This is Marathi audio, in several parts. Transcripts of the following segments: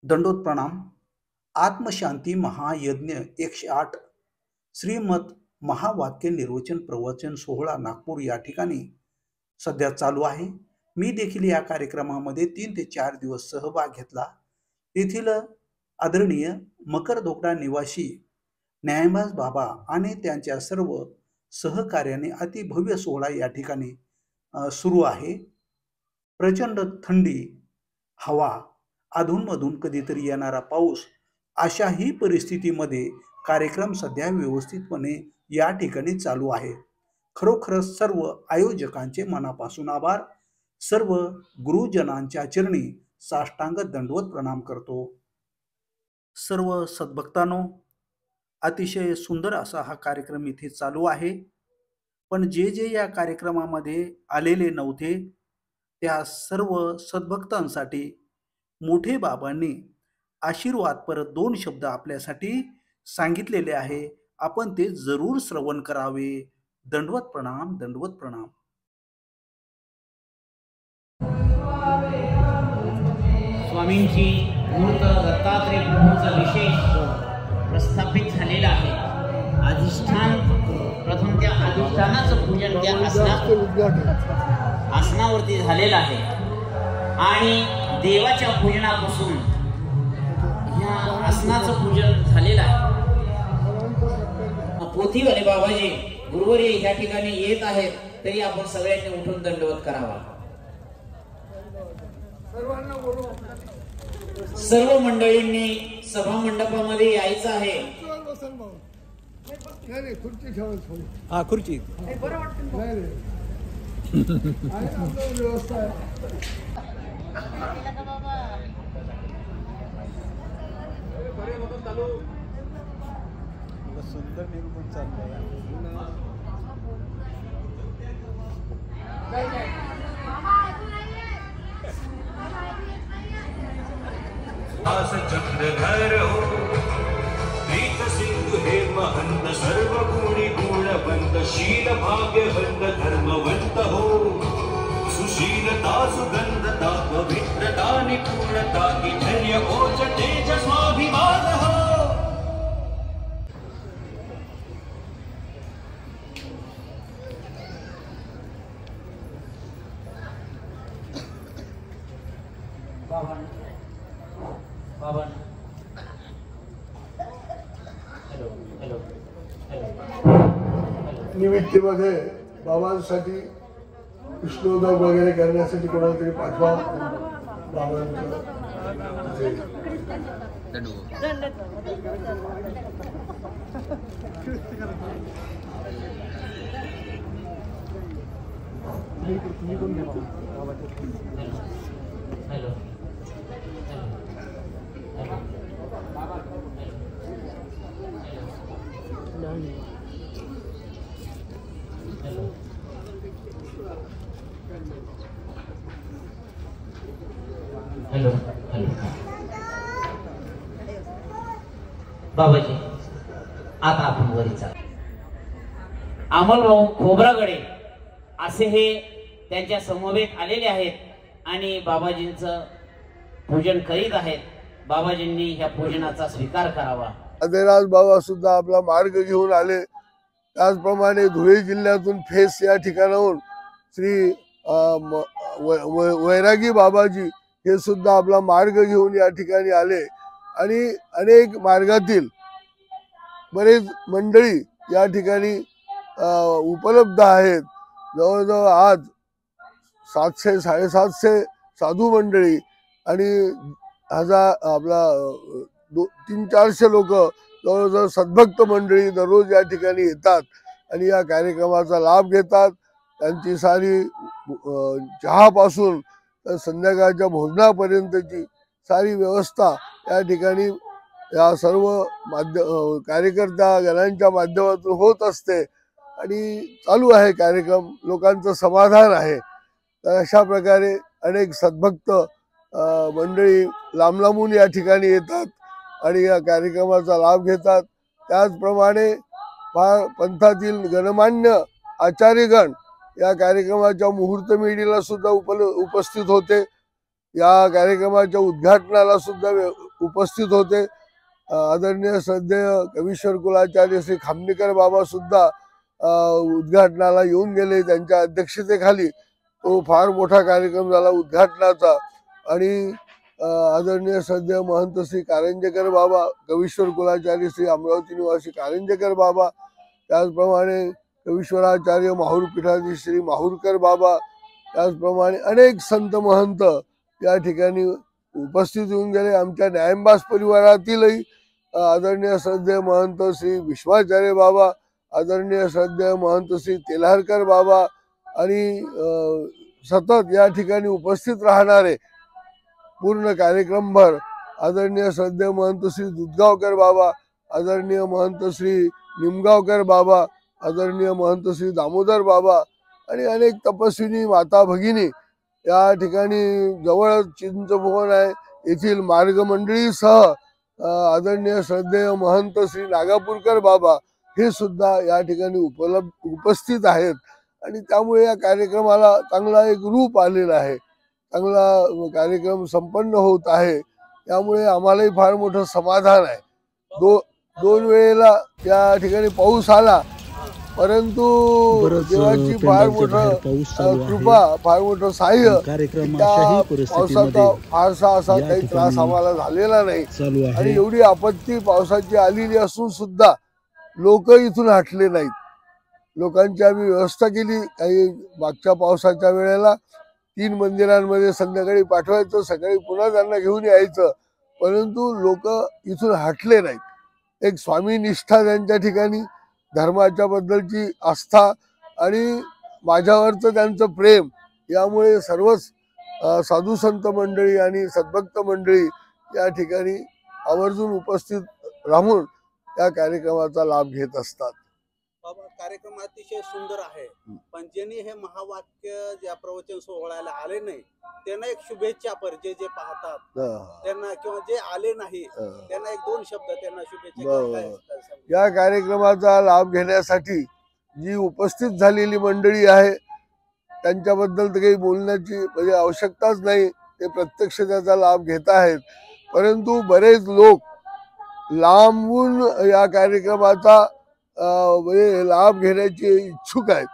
दंडोत प्रणाम। आत्मशांती महायज्ञ 108 श्रीमद महावाक्य निर्वचन प्रवचन सोहळा नागपूर या ठिकाणी सध्या चालू आहे। मी देखील या कार्यक्रमामध्ये 3 ते 4 दिवस सहभाग घेतला। येथील आदरणीय मकर दोगडा निवासी न्यायवाद बाबा आणि त्यांच्या सर्व सहकार्याने अतिभव्य सोहळा या ठिकाणी सुरू आहे। प्रचंड थंडी, हवा, अधूनमधून कधीतरी येणारा पाऊस अशाही परिस्थितीमध्ये कार्यक्रम सध्या व्यवस्थितपणे या ठिकाणी चालू आहे। खरोखरच सर्व आयोजकांचे मनापासून आभार। सर्व गुरुजनांच्या चरणी साष्टांग दंडवत प्रणाम करतो। सर्व सद्भक्तांनो, अतिशय सुंदर असा हा कार्यक्रम इथे चालू आहे। पण जे या कार्यक्रमामध्ये आलेले नव्हते त्या सर्व सद्भक्तांसाठी मोठे बाबांनी आशीर्वाद परत 2 शब्द आपल्यासाठी सांगितलेले आहे। आपण ते जरूर श्रवण करावे। दंडवत प्रणाम, दंडवत प्रणाम। स्वामींची मूर्त दत्तात्रय प्रभूंचा विशेष प्रस्थापित झालेला आहे। अधिष्ठान प्रथम त्या अधिष्ठानाचं पूजन त्या आसनावरती झालेलं आहे आणि देवाच्या पूजनापासून या आसनाचं पूजन झालेलं आहे। पोथीवाले बाबाजी गुरुवर्य या ठिकाणी येत आहेत तरी आपण सगळ्यांनी उठून दंडवत करावा। सर्व मंडळींनी सभा मंडपामध्ये यायचं आहे। खुर्ची ठेवा। खुर्ची व्यवस्था सुंदर निरूपण चाललंय। चक्रधर हो प्रीत सिंधु हे महंत सर्व गुणी गुणवंत शील भाग्यवंत धर्मवंत हो सुशीलता सुगंधता पवित्रता निपुणता की धैर्य ओज तेज स्वाभिमान हो। निमित्तीमध्ये बाबांसाठी विष्णुदग वगैरे करण्यासाठी कोणाला तरी पाठवा। बाबांचं हॅलो बाबाजी, आता आपण वरी चाल। अमलभाऊ खोब्रागडे असे हे त्यांच्या समवेत आलेले आहेत आणि बाबाजींचं पूजन करीत आहेत। बाबाजींनी ह्या पूजनाचा स्वीकार करावा। आदिराज बाबा सुद्धा आपला मार्ग घेऊन आले। त्याचप्रमाणे धुळे जिल्ह्यातून फेस या ठिकाणाहून श्री वैरागी बाबाजी हे सुद्धा आपला मार्ग घेऊन या ठिकाणी आले आणि अनेक मार्गातील बरेच मंडळी या ठिकाणी उपलब्ध आहेत। जवळजवळ आज 700-750 साधू मंडळी आणि 300-400 लोक जवळजवळ सद्भक्त मंडळी दररोज या ठिकाणी येतात आणि या कार्यक्रमाचा लाभ घेतात। त्यांची सारी चहापासून तर संध्याकाळच्या भोजनापर्यंतची सारी व्यवस्था या ठिकाणी या सर्व कार्यकर्ता गणांच्या माध्यमातून होत असते आणि चालू आहे कार्यक्रम। लोकांचं समाधान आहे। तर अशा प्रकारे अनेक सद्भक्त मंडळी लांबून या ठिकाणी येतात आणि या कार्यक्रमाचा लाभ घेतात। त्याचप्रमाणे पंथातील गणमान्य आचार्यगण या कार्यक्रमाच्या मुहूर्त मेढीला सुद्धा उपस्थित होते। या कार्यक्रमाच्या उद्घाटनाला सुद्धा उपस्थित होते. आदरणीय श्रद्धेय कवीश्वर कुलाचार्य श्री खामणेकर बाबा सुद्धा उद्घाटनाला येऊन गेले. त्यांच्या अध्यक्षतेखाली तो फार मोठा कार्यक्रम झाला उद्घाटनाचा. आणि आदरणीय श्रद्धेय महंत श्री कारंजेकर बाबा, कवीश्वर कुलाचार्य श्री अमरावती निवासी कारंजेकर बाबा, त्याचप्रमाणे कवीश्वराचार्य माहूर पीठाधीश श्री माहूरकर बाबा, त्याचप्रमाणे अनेक संत महंत या ठिकाणी उपस्थित येऊन गेले. आमच्या न्यायंबाज परिवारातीलही आदरणीय श्रद्धेय महंत श्री विश्वाचार्य बाबा, आदरणीय श्रद्धेय महंत श्री तेल्हारकर बाबा आणि सतत या ठिकाणी उपस्थित राहणारे पूर्ण कार्यक्रमभर आदरणीय श्रद्धेय महंत श्री दुधगावकर बाबा, आदरणीय महंत श्री निमगावकर बाबा, आदरणीय महंत श्री दामोदर बाबा आणि अनेक तपस्विनी माता भगिनी या ठिकाणी जवळ चिंचभवन आहे येथील मार्ग मंडळीसह आदरणीय श्रद्धेय महंत श्री नागापूरकर बाबा हे सुद्धा या ठिकाणी उपस्थित आहेत. आणि त्यामुळे या कार्यक्रमाला चांगला एक रूप आलेला आहे, चांगला कार्यक्रम संपन्न होत आहे. त्यामुळे आम्हालाही फार मोठं समाधान आहे. दोन वेळेला त्या ठिकाणी पाऊस आला, परंतु देवाची फार मोठं कृपा, फार मोठं सहाय्य, त्या पावसाचा फारसा असा काही त्रास आम्हाला झालेला नाही. आणि एवढी आपत्ती पावसाची आलेली असून सुद्धा लोक इथून हटले नाहीत. लोकांची आम्ही व्यवस्था केली. काही मागच्या पावसाच्या वेळेला 3 मंदिरांमध्ये संध्याकाळी पाठवायचं, सकाळी पुन्हा त्यांना घेऊन यायचं, परंतु लोक इथून हटले नाहीत. एक स्वामी निष्ठा त्यांच्या ठिकाणी, धर्माच्या बद्दलची आस्था आणि माझ्यावरचं त्यांचं प्रेम, यामुळे सर्वच साधू संत मंडळी आणि सद्भक्त मंडळी या ठिकाणी आवर्जून उपस्थित राहून या कार्यक्रमाचा लाभ घेत असतात. बाबा, कार्यक्रम अतिशय सुंदर आहे, पण ज्यांनी हे महावाक्य ज्या प्रवचन सोहळ्याला आले नाही त्यांना एक शुभेच्छा पर जे पाहतात त्यांना, किंवा जे आले नाही त्यांना एक 2 शब्द त्यांना शुभेच्छा. या कार्यक्रमाचा लाभ घेण्यासाठी जी उपस्थित झालेली मंडळी आहे त्यांच्याबद्दल तर काही बोलण्याची म्हणजे आवश्यकताच नाही. ते प्रत्यक्ष त्याचा लाभ घेत आहेत. परंतु बरेच लोक लांबून या कार्यक्रमाचा म्हणजे लाभ घेण्याची इच्छुक आहेत.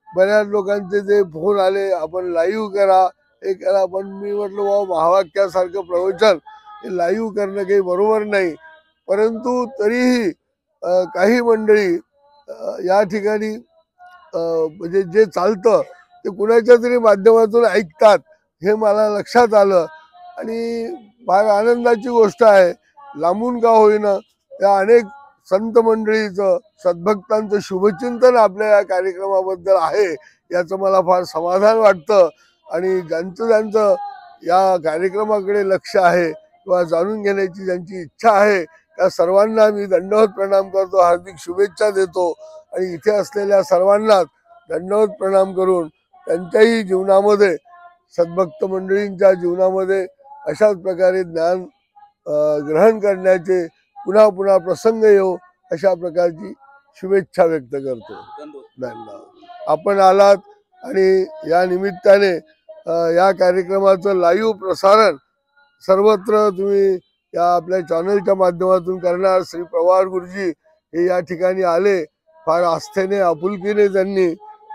बऱ्याच लोकांचे जे फोन आले, आपण लाईव्ह करा, हे करा. पण मी म्हटलं बाबा, महावाक्यासारखं प्रवचन हे लाईव्ह करणं काही बरोबर नाही. परंतु तरीही काही मंडळी या ठिकाणी म्हणजे जे चालतं ते कुणाच्या तरी माध्यमातून ऐकतात, हे मला लक्षात आलं. आणि फार आनंदाची गोष्ट आहे. लांबून का होईना त्या अनेक संत मंडळीचं, सद्भक्तांचं शुभचिंतन आपल्या या कार्यक्रमाबद्दल आहे, याचं मला फार समाधान वाटतं. आणि ज्यांचं या कार्यक्रमाकडे लक्ष आहे किंवा जाणून घेण्याची ज्यांची इच्छा आहे त्या सर्वांना मी दंडवत प्रणाम करतो, हार्दिक शुभेच्छा देतो. आणि इथे असलेल्या सर्वांना दंडवत प्रणाम करून त्यांच्याही जीवनामध्ये, सद्भक्त मंडळींच्या जीवनामध्ये अशाच प्रकारे ज्ञान ग्रहण करण्याचे पुन्हा पुन्हा प्रसंग येऊ अशा प्रकारची शुभेच्छा व्यक्त करतो. धन्यवाद. आपण आलात आणि या निमित्ताने या कार्यक्रमाचं लाईव्ह प्रसारण सर्वत्र तुम्ही या आपल्या चॅनलच्या माध्यमातून करणार. श्री पवार गुरुजी हे या ठिकाणी आले, फार आस्थेने, आपुलकीने त्यांनी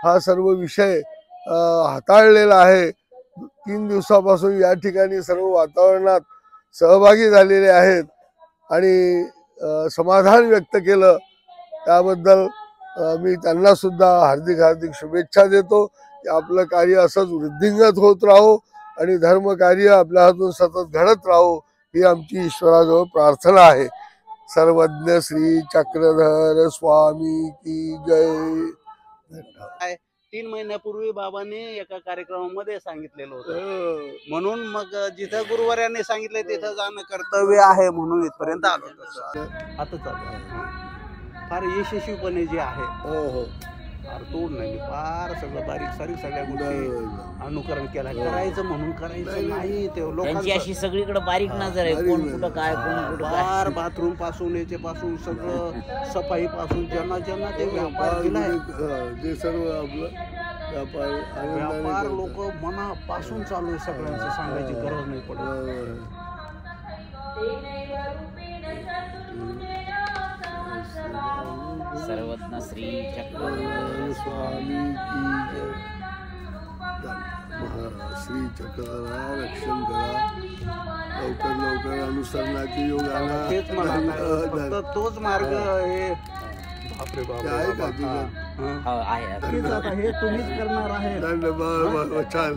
हा सर्व विषय हाताळलेला आहे. 3 दिवसापासून या ठिकाणी सर्व वातावरणात सहभागी झालेले आहेत आणि समाधान व्यक्त केलं. त्याबद्दल मी त्यांना सुद्धा हार्दिक हार्दिक शुभेच्छा देतो. की आपलं कार्य असंच वृद्धिंगत होत राहो आणि धर्म कार्य आपल्या हातून सतत घडत राहो, ही आमची ईश्वराजवळ प्रार्थना आहे. सर्वज्ञ श्री चक्रधर स्वामी की जय. 3 महिन्यापूर्वी बाबांनी एका कार्यक्रमामध्ये सांगितलेलं होतं, म्हणून मग जिथं गुरुवार्यांनी सांगितलंय तिथं जाणं कर्तव्य आहे म्हणून इथपर्यंत आलो. आता चालू आहे फार यशस्वीपणे जे आहे. हो, फार तोड नाही, फार सगळं बारीक सारीक सगळ्या गोष्टी अनुकरण केला. करायचं म्हणून करायचं नाही, ते लोकांची अशी सगळीकडे बारीक नजर आहे, कोण कुठं काय, कोण कुठं फार बाथरूम पासून याचे पासून सगळं सफाई पासून ज्यांना ते व्यापार दिलाय, ते सर्व आपलं व्यापार लोक मनापासून चालू आहे. सगळ्यांचं सांगायची गरज नाही पडत. सर्वज्ञ श्री चक्र स्वामी की जय. श्री चक्रा रक्षण करा, लवकर लवकर अनुसरणाची योगाला. तेच मला फक्त तोच मार्ग आहे. बापरे बाप आहे का तिथं? आहे हे तुम्हीच करणार आहे. छान छान.